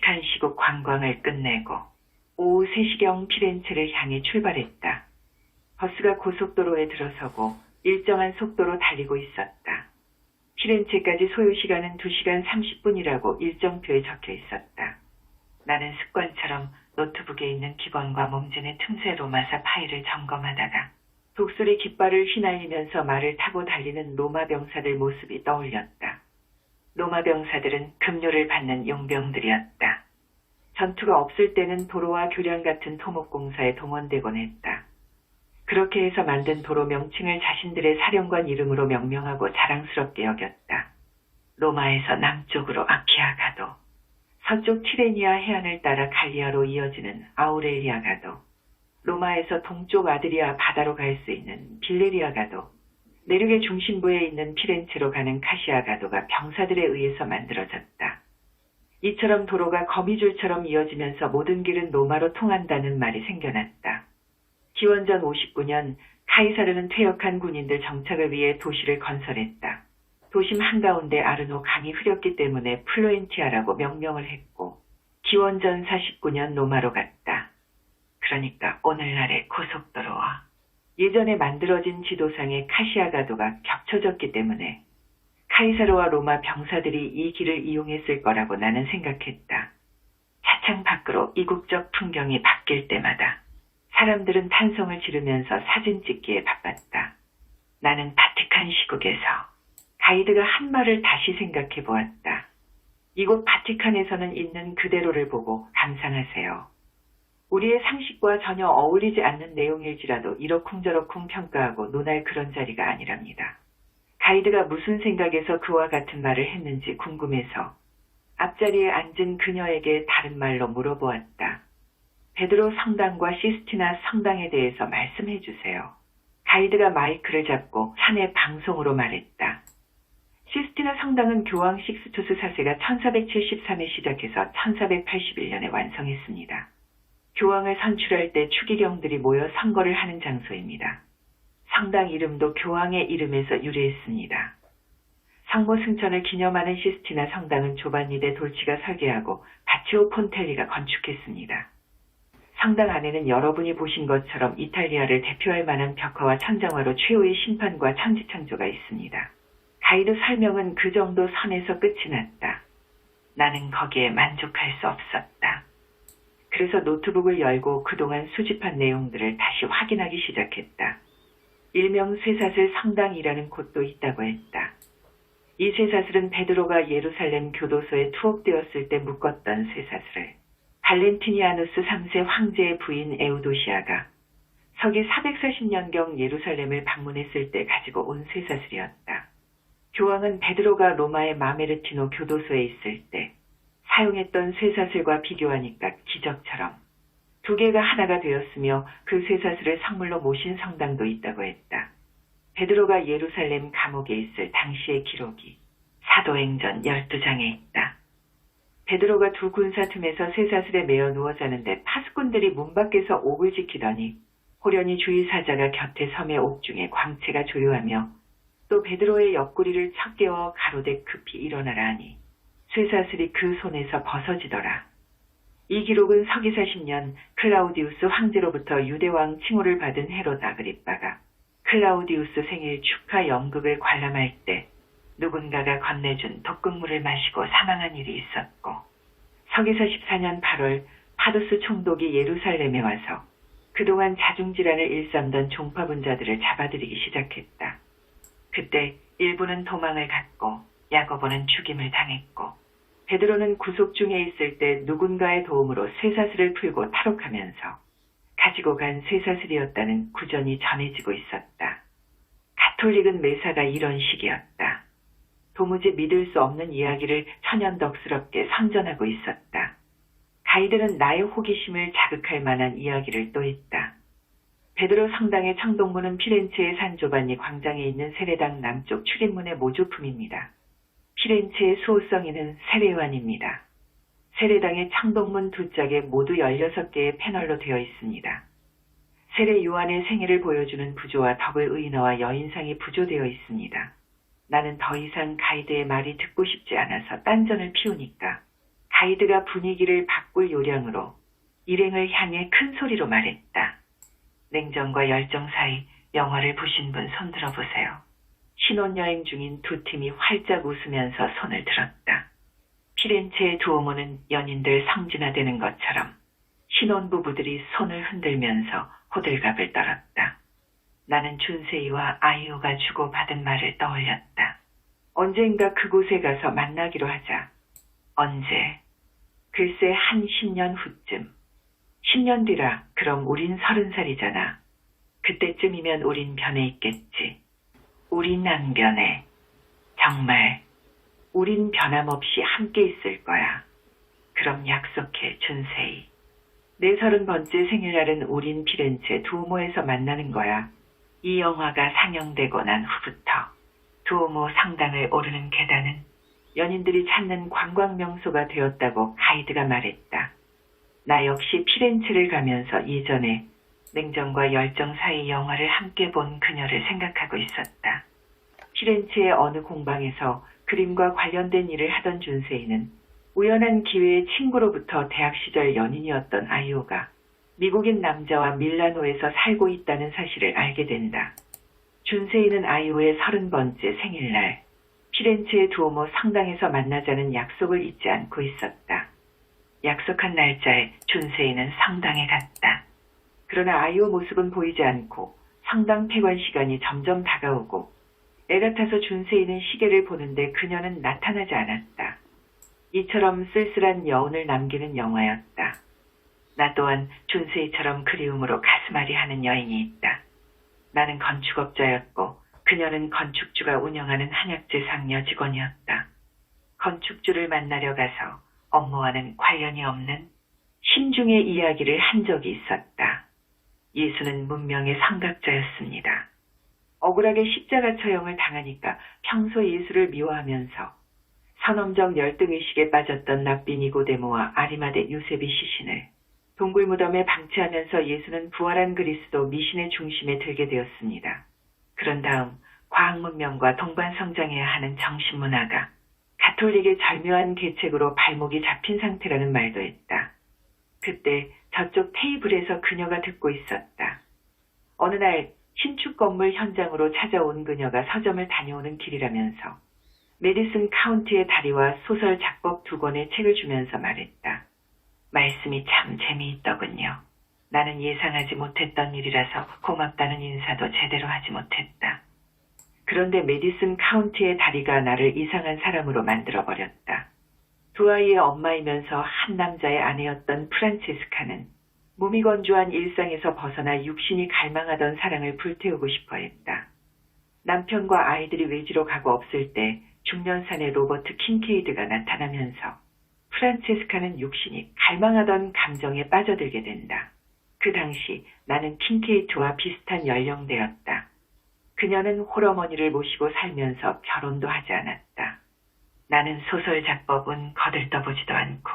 바티칸 시국 관광을 끝내고 오후 3시경 피렌체를 향해 출발했다. 버스가 고속도로에 들어서고 일정한 속도로 달리고 있었다. 피렌체까지 소요시간은 2시간 30분이라고 일정표에 적혀 있었다. 나는 습관처럼 노트북에 있는 기본과 몸전의 틈새 로마사 파일을 점검하다가 독수리 깃발을 휘날리면서 말을 타고 달리는 로마 병사들 모습이 떠올렸다. 로마 병사들은 급료를 받는 용병들이었다. 전투가 없을 때는 도로와 교량 같은 토목공사에 동원되곤 했다. 그렇게 해서 만든 도로 명칭을 자신들의 사령관 이름으로 명명하고 자랑스럽게 여겼다. 로마에서 남쪽으로 아키아 가도, 서쪽 티레니아 해안을 따라 갈리아로 이어지는 아우렐리아 가도, 로마에서 동쪽 아드리아 바다로 갈 수 있는 빌레리아 가도, 내륙의 중심부에 있는 피렌체로 가는 카시아 가도가 병사들에 의해서 만들어졌다. 이처럼 도로가 거미줄처럼 이어지면서 모든 길은 로마로 통한다는 말이 생겨났다. 기원전 59년 카이사르는 퇴역한 군인들 정착을 위해 도시를 건설했다. 도심 한가운데 아르노 강이 흐렸기 때문에 플로엔티아라고 명명을 했고 기원전 49년 로마로 갔다. 그러니까 오늘날의 고속도로와 예전에 만들어진 지도상의 카시아가도가 겹쳐졌기 때문에 카이사르와 로마 병사들이 이 길을 이용했을 거라고 나는 생각했다. 차창 밖으로 이국적 풍경이 바뀔 때마다 사람들은 탄성을 지르면서 사진 찍기에 바빴다. 나는 바티칸 시국에서 가이드가 한 말을 다시 생각해 보았다. 이곳 바티칸에서는 있는 그대로를 보고 감상하세요. 우리의 상식과 전혀 어울리지 않는 내용일지라도 이러쿵저러쿵 평가하고 논할 그런 자리가 아니랍니다. 가이드가 무슨 생각에서 그와 같은 말을 했는지 궁금해서 앞자리에 앉은 그녀에게 다른 말로 물어보았다. 베드로 성당과 시스티나 성당에 대해서 말씀해 주세요. 가이드가 마이크를 잡고 사내 방송으로 말했다. 시스티나 성당은 교황 식스투스 4세가 1473에 시작해서 1481년에 완성했습니다. 교황을 선출할 때 추기경들이 모여 선거를 하는 장소입니다. 성당 이름도 교황의 이름에서 유래했습니다. 성모 승천을 기념하는 시스티나 성당은 조반니 데 돌치가 설계하고 바치오 폰텔리가 건축했습니다. 성당 안에는 여러분이 보신 것처럼 이탈리아를 대표할 만한 벽화와 천장화로 최후의 심판과 천지창조가 있습니다. 가이드 설명은 그 정도 선에서 끝이 났다. 나는 거기에 만족할 수 없었다. 그래서 노트북을 열고 그동안 수집한 내용들을 다시 확인하기 시작했다. 일명 쇠사슬 성당이라는 곳도 있다고 했다. 이 쇠사슬은 베드로가 예루살렘 교도소에 투옥되었을 때 묶었던 쇠사슬을 발렌티니아누스 3세 황제의 부인 에우도시아가 서기 440년경 예루살렘을 방문했을 때 가지고 온 쇠사슬이었다. 교황은 베드로가 로마의 마메르티노 교도소에 있을 때 사용했던 쇠사슬과 비교하니까 기적처럼 두 개가 하나가 되었으며 그 쇠사슬을 성물로 모신 성당도 있다고 했다. 베드로가 예루살렘 감옥에 있을 당시의 기록이 사도행전 12장에 있다. 베드로가 두 군사 틈에서 쇠사슬에 매어 누워 자는데 파수꾼들이 문 밖에서 옥을 지키더니 호련히 주의사자가 곁에 섬의 옥중에 광채가 조요하며 또 베드로의 옆구리를 척 깨워 가로되 급히 일어나라 하니 쇠사슬이 그 손에서 벗어지더라. 이 기록은 서기 40년 클라우디우스 황제로부터 유대왕 칭호를 받은 헤롯 아그리빠가 클라우디우스 생일 축하 연극을 관람할 때 누군가가 건네준 독극물을 마시고 사망한 일이 있었고 서기서 14년 8월 파두스 총독이 예루살렘에 와서 그동안 자중질환을 일삼던 종파분자들을 잡아들이기 시작했다. 그때 일부는 도망을 갔고 야고보는 죽임을 당했고 베드로는 구속 중에 있을 때 누군가의 도움으로 쇠사슬을 풀고 탈옥하면서 가지고 간 쇠사슬이었다는 구전이 전해지고 있었다. 가톨릭은 매사가 이런 식이었다. 도무지 믿을 수 없는 이야기를 천연덕스럽게 선전하고 있었다. 가이드는 나의 호기심을 자극할 만한 이야기를 또 했다. 베드로 성당의 청동문은 피렌체의 산조반니 광장에 있는 세례당 남쪽 출입문의 모조품입니다. 피렌체의 수호성인은 세례요한입니다. 세례당의 청동문 두 짝에 모두 16개의 패널로 되어 있습니다. 세례 요한의 생애를 보여주는 부조와 덕을 의인어와 여인상이 부조되어 있습니다. 나는 더 이상 가이드의 말이 듣고 싶지 않아서 딴전을 피우니까 하이드가 분위기를 바꿀 요량으로 일행을 향해 큰 소리로 말했다. 냉정과 열정 사이 영화를 보신 분 손 들어보세요. 신혼여행 중인 두 팀이 활짝 웃으면서 손을 들었다. 피렌체의 두오모는 연인들 성진화되는 것처럼 신혼부부들이 손을 흔들면서 호들갑을 떨었다. 나는 준세이와 아이유가 주고받은 말을 떠올렸다. 언젠가 그곳에 가서 만나기로 하자. 언제? 글쎄 한 10년 후쯤. 10년 뒤라 그럼 우린 30살이잖아. 그때쯤이면 우린 변해 있겠지. 우린 안 변해. 정말 우린 변함없이 함께 있을 거야. 그럼 약속해 준세이. 내 30번째 생일날은 우린 피렌체 두오모에서 만나는 거야. 이 영화가 상영되고 난 후부터 두오모 성당을 오르는 계단은 연인들이 찾는 관광 명소가 되었다고 하이드가 말했다. 나 역시 피렌체를 가면서 예전에 냉정과 열정 사이 영화를 함께 본 그녀를 생각하고 있었다. 피렌체의 어느 공방에서 그림과 관련된 일을 하던 준세이는 우연한 기회에 친구로부터 대학 시절 연인이었던 아이오가 미국인 남자와 밀라노에서 살고 있다는 사실을 알게 된다. 준세이는 아이오의 30번째 생일날 피렌체의 두오모 성당에서 만나자는 약속을 잊지 않고 있었다. 약속한 날짜에 준세이는 성당에 갔다. 그러나 아이오 모습은 보이지 않고 성당 폐관 시간이 점점 다가오고 애같아서 준세이는 시계를 보는데 그녀는 나타나지 않았다. 이처럼 쓸쓸한 여운을 남기는 영화였다. 나 또한 준세이처럼 그리움으로 가슴앓이 하는 여인이 있다. 나는 건축업자였고 그녀는 건축주가 운영하는 한약재상 여직원이었다. 건축주를 만나려 가서 업무와는 관련이 없는 심중의 이야기를 한 적이 있었다. 예수는 문명의 성각자였습니다. 억울하게 십자가 처형을 당하니까 평소 예수를 미워하면서 선험적 열등의식에 빠졌던 납비 니고데모와 아리마대 요셉이 시신을 동굴 무덤에 방치하면서 예수는 부활한 그리스도 미신의 중심에 들게 되었습니다. 그런 다음 과학문명과 동반성장해야 하는 정신문화가 가톨릭의 절묘한 계책으로 발목이 잡힌 상태라는 말도 했다. 그때 저쪽 테이블에서 그녀가 듣고 있었다. 어느 날 신축 건물 현장으로 찾아온 그녀가 서점을 다녀오는 길이라면서 메디슨 카운티의 다리와 소설 작법 2권의 책을 주면서 말했다. 말씀이 참 재미있더군요. 나는 예상하지 못했던 일이라서 고맙다는 인사도 제대로 하지 못했다. 그런데 메디슨 카운티의 다리가 나를 이상한 사람으로 만들어버렸다. 두 아이의 엄마이면서 한 남자의 아내였던 프란체스카는 몸이 건조한 일상에서 벗어나 육신이 갈망하던 사랑을 불태우고 싶어 했다. 남편과 아이들이 외지로 가고 없을 때 중년산의 로버트 킹케이드가 나타나면서 프란체스카는 육신이 갈망하던 감정에 빠져들게 된다. 그 당시 나는 킹케이트와 비슷한 연령대였다. 그녀는 홀어머니를 모시고 살면서 결혼도 하지 않았다. 나는 소설 작법은 거들떠보지도 않고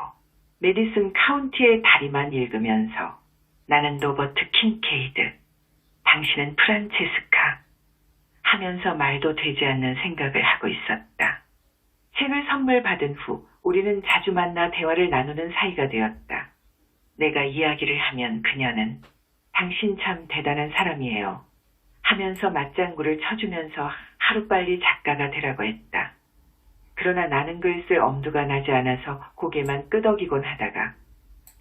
메디슨 카운티의 다리만 읽으면서 나는 로버트 킹케이드, 당신은 프란체스카 하면서 말도 되지 않는 생각을 하고 있었다. 책을 선물 받은 후 우리는 자주 만나 대화를 나누는 사이가 되었다. 내가 이야기를 하면 그녀는 당신 참 대단한 사람이에요 하면서 맞장구를 쳐주면서 하루빨리 작가가 되라고 했다. 그러나 나는 글 쓸 엄두가 나지 않아서 고개만 끄덕이곤 하다가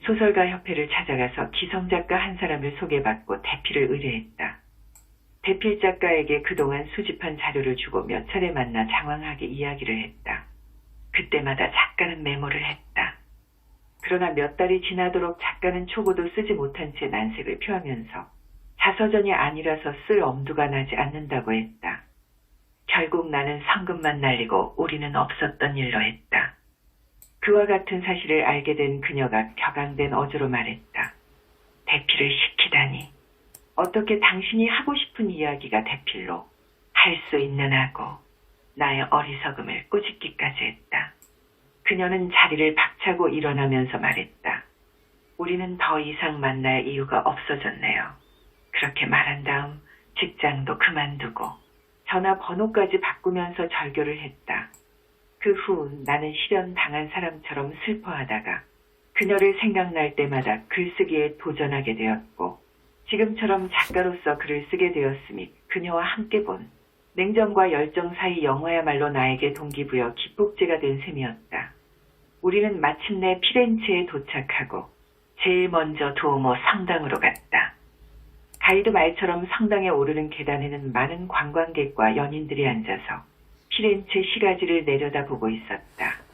소설가 협회를 찾아가서 기성작가 한 사람을 소개받고 대피를 의뢰했다. 대필 작가에게 그동안 수집한 자료를 주고 몇 차례 만나 장황하게 이야기를 했다. 그때마다 작가는 메모를 했다. 그러나 몇 달이 지나도록 작가는 초고도 쓰지 못한 채 난색을 표하면서 자서전이 아니라서 쓸 엄두가 나지 않는다고 했다. 결국 나는 성금만 날리고 우리는 없었던 일로 했다. 그와 같은 사실을 알게 된 그녀가 격앙된 어조로 말했다. 대필을 시키다니. 어떻게 당신이 하고 싶은 이야기가 대필로 할 수 있는 하고 나의 어리석음을 꾸짖기까지 했다. 그녀는 자리를 박차고 일어나면서 말했다. 우리는 더 이상 만날 이유가 없어졌네요. 그렇게 말한 다음 직장도 그만두고 전화번호까지 바꾸면서 절교를 했다. 그 후 나는 실현당한 사람처럼 슬퍼하다가 그녀를 생각날 때마다 글쓰기에 도전하게 되었고 지금처럼 작가로서 글을 쓰게 되었으니 그녀와 함께 본 냉정과 열정 사이 영화야말로 나에게 동기부여 기폭제가 된 셈이었다. 우리는 마침내 피렌체에 도착하고 제일 먼저 두오모 성당으로 갔다. 가이드 말처럼 성당에 오르는 계단에는 많은 관광객과 연인들이 앉아서 피렌체 시가지를 내려다보고 있었다.